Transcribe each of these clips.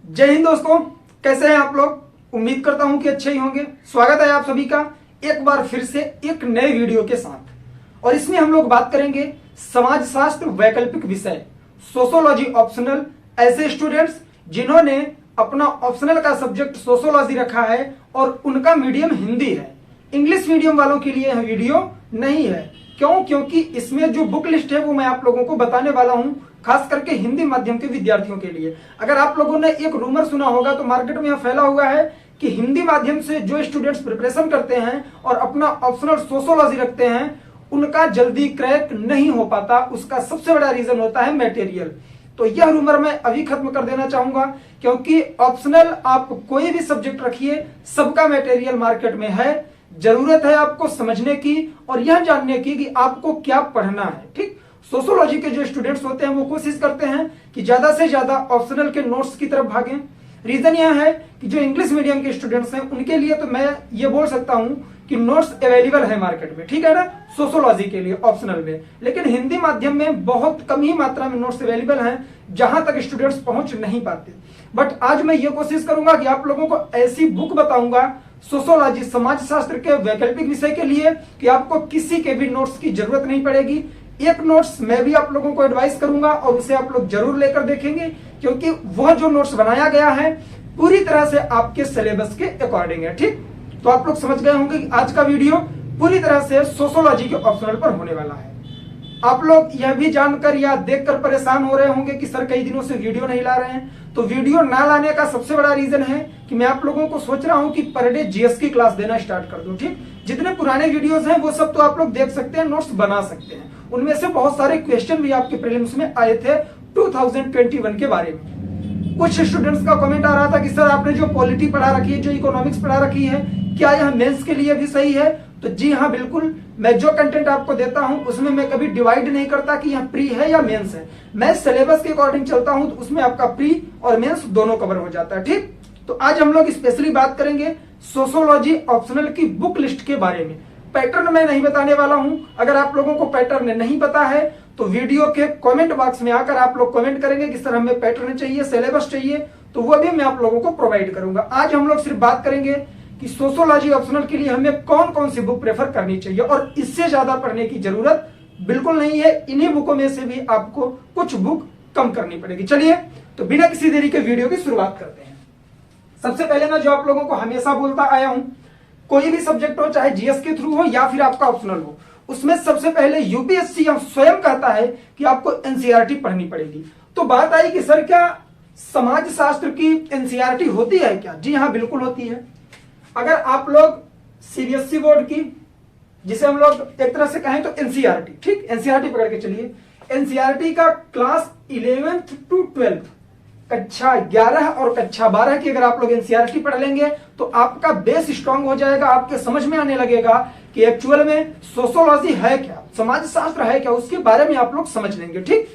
जय हिंद दोस्तों, कैसे हैं आप लोग। उम्मीद करता हूं कि अच्छे ही होंगे। स्वागत है आप सभी का एक बार फिर से एक नए वीडियो के साथ। और इसमें हम लोग बात करेंगे समाजशास्त्र वैकल्पिक विषय सोशोलॉजी ऑप्शनल। ऐसे स्टूडेंट्स जिन्होंने अपना ऑप्शनल का सब्जेक्ट सोशोलॉजी रखा है और उनका मीडियम हिंदी है। इंग्लिश मीडियम वालों के लिए यह वीडियो नहीं है। क्यों? क्योंकि इसमें जो बुक लिस्ट है वो मैं आप लोगों को बताने वाला हूं, खास करके हिंदी माध्यम के विद्यार्थियों के लिए। अगर आप लोगों ने एक रूमर सुना होगा तो मार्केट में यह फैला हुआ है कि हिंदी माध्यम से जो स्टूडेंट्स प्रिपरेशन करते हैं और अपना ऑप्शनल सोशोलॉजी रखते हैं उनका जल्दी क्रैक नहीं हो पाता। उसका सबसे बड़ा रीजन होता है मटेरियल। तो यह रूमर मैं अभी खत्म कर देना चाहूंगा, क्योंकि ऑप्शनल आप कोई भी सब्जेक्ट रखिए, सबका मटेरियल मार्केट में है। जरूरत है आपको समझने की और यह जानने की कि आपको क्या पढ़ना है। ठीक, सोशोलॉजी के जो स्टूडेंट्स होते हैं वो कोशिश करते हैं कि ज्यादा से ज्यादा ऑप्शनल के नोट्स की तरफ भागें। रीजन यह है कि जो इंग्लिश मीडियम के स्टूडेंट्स हैं उनके लिए तो मैं ये बोल सकता हूं कि नोट्स अवेलेबल है मार्केट में, ठीक है ना, सोशोलॉजी के लिए ऑप्शनल में। लेकिन हिंदी माध्यम में बहुत कम ही मात्रा में नोट्स अवेलेबल हैं, जहां तक स्टूडेंट्स पहुंच नहीं पाते। बट आज मैं ये कोशिश करूंगा कि आप लोगों को ऐसी बुक बताऊंगा सोशोलॉजी समाजशास्त्र के वैकल्पिक विषय के लिए कि आपको किसी के भी नोट्स की जरूरत नहीं पड़ेगी। एक नोट्स मैं भी आप लोगों को एडवाइस करूंगा और उसे आप लोग जरूर लेकर देखेंगे, क्योंकि वह जो नोट्स बनाया गया है पूरी तरह से आपके सिलेबस के अकॉर्डिंग है। ठीक, तो आप लोग समझ गए होंगे कि आज का वीडियो पूरी तरह से सोशोलॉजी के ऑप्शनल पर होने वाला है। आप लोग यह भी जानकर या देखकर परेशान हो रहे होंगे कि सर कई दिनों से वीडियो नहीं ला रहे हैं। तो वीडियो ना लाने का सबसे बड़ा रीजन है कि मैं आप लोगों को सोच रहा हूं कि पर डे जीएस की क्लास देना स्टार्ट कर दूं। ठीक, जितने पुराने वीडियोस हैं वो सब तो आप लोग देख सकते हैं, नोट्स बना सकते हैं। उनमें से बहुत सारे क्वेश्चन भी आपके प्रीलिम्स में आए थे 2021 के बारे में। कुछ स्टूडेंट्स का कमेंट आ रहा था कि सर आपने जो पॉलिटी पढ़ा रखी है, जो इकोनॉमिक्स पढ़ा रखी है, क्या यह मेंस के लिए भी सही है? तो जी हाँ, बिल्कुल। मैं जो कंटेंट आपको देता हूं उसमें मैं कभी डिवाइड नहीं करता कि यह प्री है या मेंस है। मैं सिलेबस के अकॉर्डिंग चलता हूं, तो उसमें आपका प्री और मेंस दोनों कवर हो जाता है। ठीक, तो आज हम लोग स्पेशली बात करेंगे सोशोलॉजी ऑप्शनल की बुक लिस्ट के बारे में। पैटर्न मैं नहीं बताने वाला हूं। अगर आप लोगों को पैटर्न नहीं पता है तो वीडियो के कमेंट बॉक्स में आकर आप लोग कमेंट करेंगे कि सर हमें पैटर्न चाहिए, सिलेबस चाहिए, तो वो भी मैं आप लोगों को प्रोवाइड करूंगा। आज हम लोग सिर्फ बात करेंगे कि सोशोलॉजी ऑप्शनल के लिए हमें कौन कौन सी बुक प्रेफर करनी चाहिए, और इससे ज्यादा पढ़ने की जरूरत बिल्कुल नहीं है। इन्हीं बुकों में से भी आपको कुछ बुक कम करनी पड़ेगी। चलिए, तो बिना किसी देरी के वीडियो की शुरुआत करते हैं। सबसे पहले मैं जो आप लोगों को हमेशा बोलता आया हूं, कोई भी सब्जेक्ट हो, चाहे जीएस के थ्रू हो या फिर आपका ऑप्शनल हो, उसमें सबसे पहले यूपीएससी स्वयं कहता है कि आपको एनसीईआरटी पढ़नी पड़ेगी। तो बात आई कि सर क्या समाजशास्त्र की एनसीईआरटी होती है क्या? जी हाँ, बिल्कुल होती है। अगर आप लोग सीबीएसई बोर्ड की, जिसे हम लोग एक तरह से कहें तो एनसीईआरटी, ठीक, एनसीईआरटी पकड़ के चलिए। एनसीईआरटी का क्लास 11th to 12th, कक्षा 11 और कक्षा 12 की अगर आप लोग एनसीईआरटी पढ़ लेंगे तो आपका बेस स्ट्रांग हो जाएगा। आपके समझ में आने लगेगा कि एक्चुअल में सोशोलॉजी है क्या, समाजशास्त्र है क्या, उसके बारे में आप लोग समझ लेंगे। ठीक,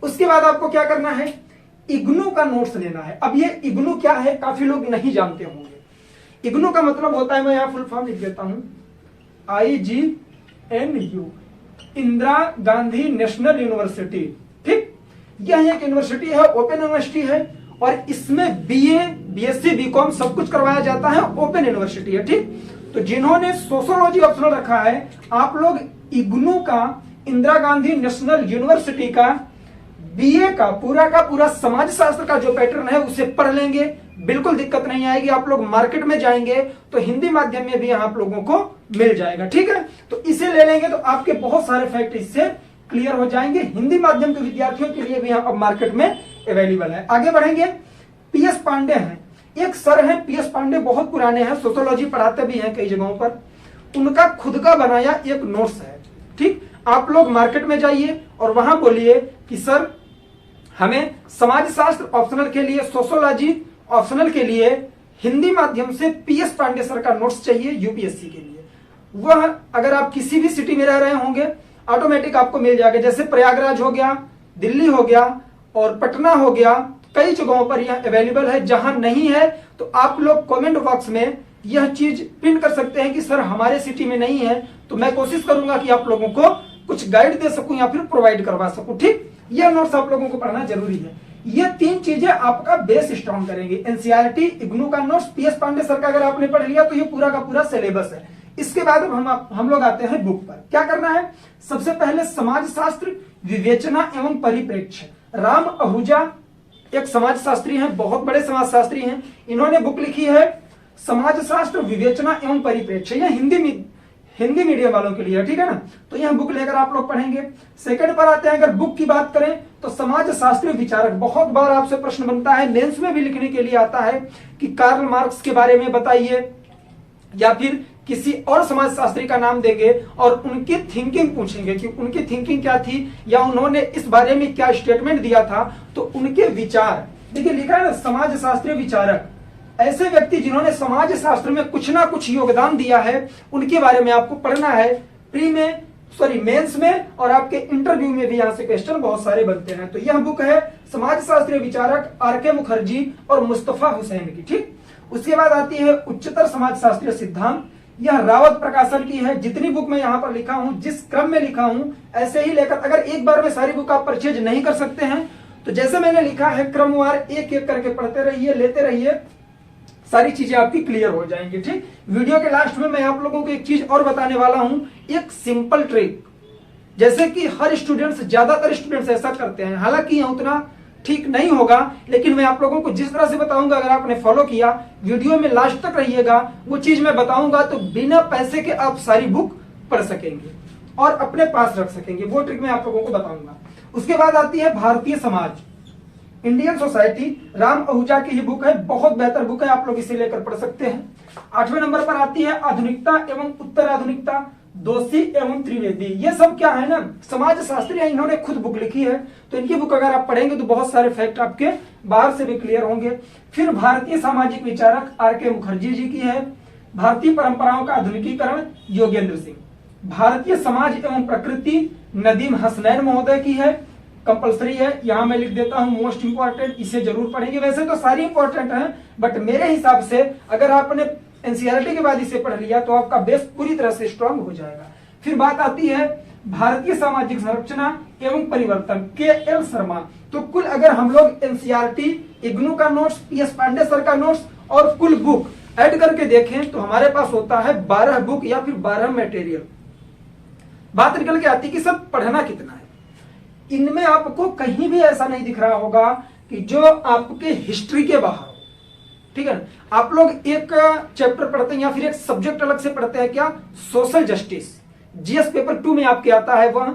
उसके बाद आपको क्या करना है, इग्नू का नोट्स लेना है। अब ये इग्नू क्या है काफी लोग नहीं जानते होंगे। इग्नू का मतलब होता है, मैं यहां फुल फॉर्म लिख देता हूं, IGNU, Indira Gandhi national university. ठीक, यह एक यूनिवर्सिटी है, ओपन यूनिवर्सिटी है, और इसमें बीए, बीएससी, बीकॉम सब कुछ करवाया जाता है, ओपन यूनिवर्सिटी है। ठीक, तो जिन्होंने सोशोलॉजी ऑप्शनल रखा है, आप लोग इग्नू का, इंदिरा गांधी नेशनल यूनिवर्सिटी का बीए का पूरा समाजशास्त्र का जो पैटर्न है उसे पढ़ लेंगे, बिल्कुल दिक्कत नहीं आएगी। आप लोग मार्केट में जाएंगे तो हिंदी माध्यम में भी आप लोगों को मिल जाएगा। ठीक है, तो इसे ले लेंगे तो आपके बहुत सारे फैक्ट इससे क्लियर हो जाएंगे। हिंदी माध्यम के विद्यार्थियों के लिए भी यहाँ मार्केट में अवेलेबल है। आगे बढ़ेंगे, पीएस पांडे हैं, एक सर है पीएस पांडे, बहुत पुराने हैं, सोशोलॉजी पढ़ाते भी हैं कई जगहों पर। उनका खुद का बनाया एक नोट्स है। ठीक, आप लोग मार्केट में जाइए और वहां बोलिए कि सर हमें समाजशास्त्र ऑप्शनल के लिए, सोशोलॉजी ऑप्शनल के लिए हिंदी माध्यम से पीएस पांडे सर का नोट्स चाहिए यूपीएससी के लिए। वह अगर आप किसी भी सिटी में रह रहे होंगे ऑटोमेटिक आपको मिल जाएगा। जैसे प्रयागराज हो गया, दिल्ली हो गया और पटना हो गया, कई जगहों पर यह अवेलेबल है। जहां नहीं है तो आप लोग कमेंट बॉक्स में यह चीज पिन कर सकते हैं कि सर हमारे सिटी में नहीं है, तो मैं कोशिश करूंगा कि आप लोगों को कुछ गाइड दे सकूं या फिर प्रोवाइड करवा सकूं। ठीक, यह नोट्स आप लोगों को पढ़ना जरूरी है। ये तीन चीजें आपका बेस स्ट्रॉन्ग करेंगे। एनसीईआरटी, इग्नू का नोट्स, पीएस पांडे सर का अगर आपने पढ़ लिया तो ये पूरा का पूरा सिलेबस है। इसके बाद हम लोग आते हैं बुक पर। क्या करना है? सबसे पहले समाजशास्त्र विवेचना एवं परिप्रेक्ष्य। राम आहूजा एक समाजशास्त्री हैं, बहुत बड़े समाजशास्त्री हैं। इन्होंने बुक लिखी है समाजशास्त्र विवेचना एवं परिप्रेक्ष्य। यह हिंदी मीडियम वालों के लिए है, ठीक है ना। तो यह बुक लेकर आप लोग पढ़ेंगे। सेकंड पर आते हैं, अगर बुक की बात करें तो समाजशास्त्री विचारक। बहुत बार आपसे प्रश्न बनता है, मेंस में भी लिखने के लिए आता है कि कार्ल मार्क्स के बारे में बताइए, या फिर किसी और समाजशास्त्री का नाम देंगे और उनकी थिंकिंग पूछेंगे कि उनकी थिंकिंग क्या थी या उन्होंने इस बारे में क्या स्टेटमेंट दिया था। तो उनके विचार, देखिए लिखा है ना समाजशास्त्री विचारक, ऐसे व्यक्ति जिन्होंने समाज शास्त्र में कुछ ना कुछ योगदान दिया है, उनके बारे में आपको पढ़ना है। मेंस में और आपके इंटरव्यू में भी यहाँ से क्वेश्चन बहुत सारे बनते हैं। तो यह बुक है समाजशास्त्रीय विचारक आर.के. मुखर्जी और मुस्तफा हुसैन की, ठीक। उसके बाद आती है उच्चतर समाजशास्त्रीय सिद्धांत। यह रावत प्रकाशन की है। जितनी बुक मैं यहाँ पर लिखा हूं, जिस क्रम में लिखा हूं, ऐसे ही लेकर, अगर एक बार में सारी बुक आप परचेज नहीं कर सकते हैं तो जैसे मैंने लिखा है क्रमवार एक एक करके पढ़ते रहिए, लेते रहिए, सारी चीजें आपकी क्लियर हो जाएंगी, ठीक। वीडियो के लास्ट में मैं आप लोगों को एक चीज और बताने वाला हूं, एक सिंपल ट्रिक। जैसे कि हर स्टूडेंट्स, ज्यादातर स्टूडेंट्स ऐसा करते हैं, हालांकि यह उतना ठीक नहीं होगा, लेकिन मैं आप लोगों को जिस तरह से बताऊंगा, अगर आपने फॉलो किया, वीडियो में लास्ट तक रहिएगा, वो चीज मैं बताऊंगा तो बिना पैसे के आप सारी बुक पढ़ सकेंगे और अपने पास रख सकेंगे। वो ट्रिक मैं आप लोगों को बताऊंगा। उसके बाद आती है भारतीय समाज, इंडियन सोसाइटी। राम आहूजा की ही बुक है, बहुत बेहतर बुक है, आप लोग इसे लेकर पढ़ सकते हैं। 8वें नंबर पर आती है आधुनिकता एवं उत्तर आधुनिकता, दोषी एवं त्रिवेदी। ये सब क्या है ना, समाजशास्त्री है, इन्होंने खुद बुक लिखी है। तो इनकी बुक अगर आप पढ़ेंगे तो बहुत सारे फैक्ट आपके बाहर से भी क्लियर होंगे। फिर भारतीय सामाजिक विचारक आर.के. मुखर्जी जी की है। भारतीय परंपराओं का आधुनिकीकरण, योगेंद्र सिंह। भारतीय समाज एवं प्रकृति, नदीम हसनैन महोदय की है, कंपलसरी है, यहां मैं लिख देता हूं मोस्ट इंपॉर्टेंट, इसे जरूर पढ़ेंगे। वैसे तो सारी इंपॉर्टेंट है, बट मेरे हिसाब से अगर आपने एनसीईआरटी के बाद इसे पढ़ लिया तो आपका बेस पूरी तरह से स्ट्रांग हो जाएगा। फिर बात आती है भारतीय सामाजिक संरचना एवं परिवर्तन, के.एल. शर्मा। तो कुल अगर हम लोग एनसीईआरटी, इग्नू का नोट्स, पीएस पांडे सर का नोट्स और कुल बुक ऐड करके देखें तो हमारे पास होता है 12 बुक या फिर 12 मटेरियल। बात निकल के आती है कि सब पढ़ना कितना है। इनमें आपको कहीं भी ऐसा नहीं दिख रहा होगा कि जो आपके हिस्ट्री के बाहर, ठीक है ना। आप लोग एक चैप्टर पढ़ते हैं या फिर एक सब्जेक्ट अलग से पढ़ते हैं, क्या, सोशल जस्टिस, जीएस पेपर 2 में आपके आता है, वह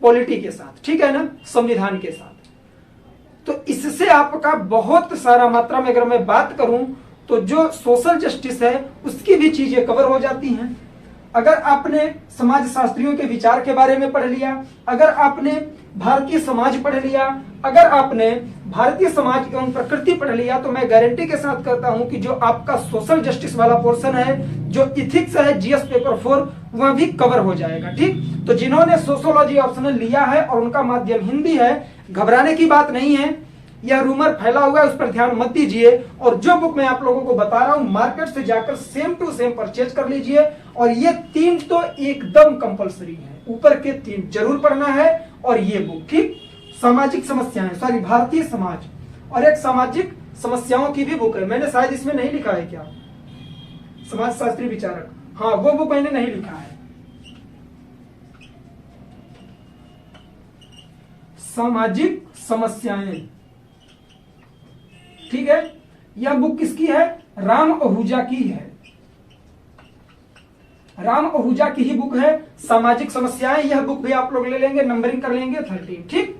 पॉलिटी के साथ, ठीक है ना, संविधान के साथ। तो इससे आपका बहुत सारा मात्रा में अगर मैं बात करूं तो जो सोशल जस्टिस है उसकी भी चीजें कवर हो जाती हैं। अगर आपने समाजशास्त्रियों के विचार के बारे में पढ़ लिया, अगर आपने भारतीय समाज पढ़ लिया, अगर आपने भारतीय समाज एवं प्रकृति पढ़ लिया, तो मैं गारंटी के साथ कहता हूं कि जो आपका सोशल जस्टिस वाला पोर्शन है, जो इथिक्स है जीएस पेपर 4, वह भी कवर हो जाएगा, ठीक। तो जिन्होंने सोशियोलॉजी ऑप्शनल लिया है और उनका माध्यम हिंदी है, घबराने की बात नहीं है, यह रूमर फैला हुआ है, उस पर ध्यान मत दीजिए। और जो बुक मैं आप लोगों को बता रहा हूं, मार्केट से जाकर सेम टू सेम परचेज कर लीजिए। और ये 3 तो एकदम कंपलसरी है, ऊपर के 3 जरूर पढ़ना है। और ये बुक, ठीक, सामाजिक समस्याएं, सॉरी भारतीय समाज, और एक सामाजिक समस्याओं की भी बुक है। मैंने शायद इसमें नहीं लिखा है क्या, समाजशास्त्री विचारक, हाँ वो बुक मैंने नहीं लिखा है। सामाजिक समस्याएं, ठीक है। यह बुक किसकी है, राम आहूजा की है। राम आहूजा की ही बुक है, सामाजिक समस्याएं। यह बुक भी आप लोग ले लेंगे, नंबरिंग कर लेंगे 13, ठीक।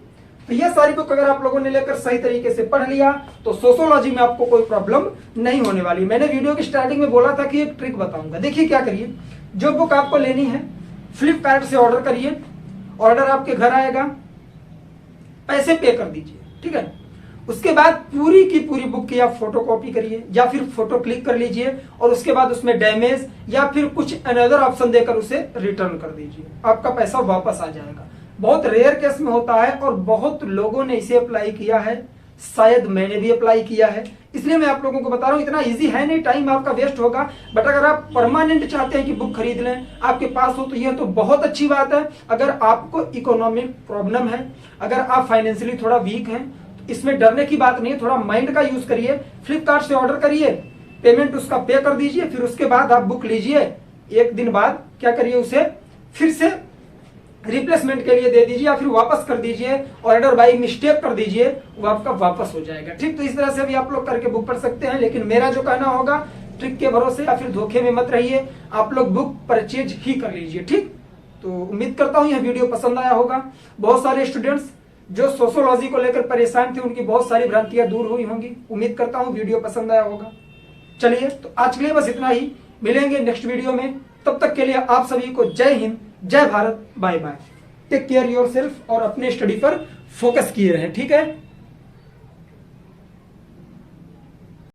तो यह सारी बुक अगर आप लोगों ने लेकर सही तरीके से पढ़ लिया तो सोशियोलॉजी में आपको कोई प्रॉब्लम नहीं होने वाली। मैंने वीडियो की स्टार्टिंग में बोला था कि एक ट्रिक बताऊंगा। देखिए क्या करिए, जो बुक आपको लेनी है फ्लिपकार्ट से ऑर्डर करिए, ऑर्डर आपके घर आएगा, पैसे पे कर दीजिए, ठीक है। उसके बाद पूरी की पूरी बुक की आप फोटो कॉपी करिए या फिर फोटो क्लिक कर लीजिए और उसके बाद उसमें डैमेज या फिर कुछ अनदर ऑप्शन देकर उसे रिटर्न कर दीजिए, आपका पैसा वापस आ जाएगा। बहुत रेयर केस में होता है और बहुत लोगों ने इसे अप्लाई किया है, शायद मैंने भी अप्लाई किया है, इसलिए मैं आप लोगों को बता रहा हूं। इतना इजी है नहीं, टाइम आपका वेस्ट होगा, बट अगर आप परमानेंट चाहते हैं कि बुक खरीद लें, आपके पास हो, तो यह तो बहुत अच्छी बात है। अगर आपको इकोनॉमिक प्रॉब्लम है, अगर आप फाइनेंशियली थोड़ा वीक हैं, इसमें डरने की बात नहीं है, थोड़ा माइंड का यूज करिए। फ्लिपकार्ट से ऑर्डर करिए, पेमेंट उसका पे कर दीजिए, फिर उसके बाद आप बुक लीजिए। एक दिन बाद क्या करिए, उसे फिर से रिप्लेसमेंट के लिए दे दीजिए या फिर वापस कर दीजिए। ऑर्डर बाई मिस्टेक कर दीजिए, वो आपका वापस हो जाएगा। ठीक, तो इस तरह से भी आप लोग करके बुक कर सकते हैं। लेकिन मेरा जो कहना होगा, ट्रिक के भरोसे या फिर धोखे में मत रहिए, आप लोग बुक परचेज ही कर लीजिए। ठीक, तो उम्मीद करता हूं यह वीडियो पसंद आया होगा। बहुत सारे स्टूडेंट्स जो सोशियोलॉजी को लेकर परेशान थे, उनकी बहुत सारी भ्रांतियां दूर हुई होंगी। उम्मीद करता हूं वीडियो पसंद आया होगा। चलिए, तो आज के लिए बस इतना ही। मिलेंगे नेक्स्ट वीडियो में, तब तक के लिए आप सभी को जय हिंद, जय Bharat, bye bye. Take care yourself और अपने स्टडी पर फोकस किए रहें। ठीक है।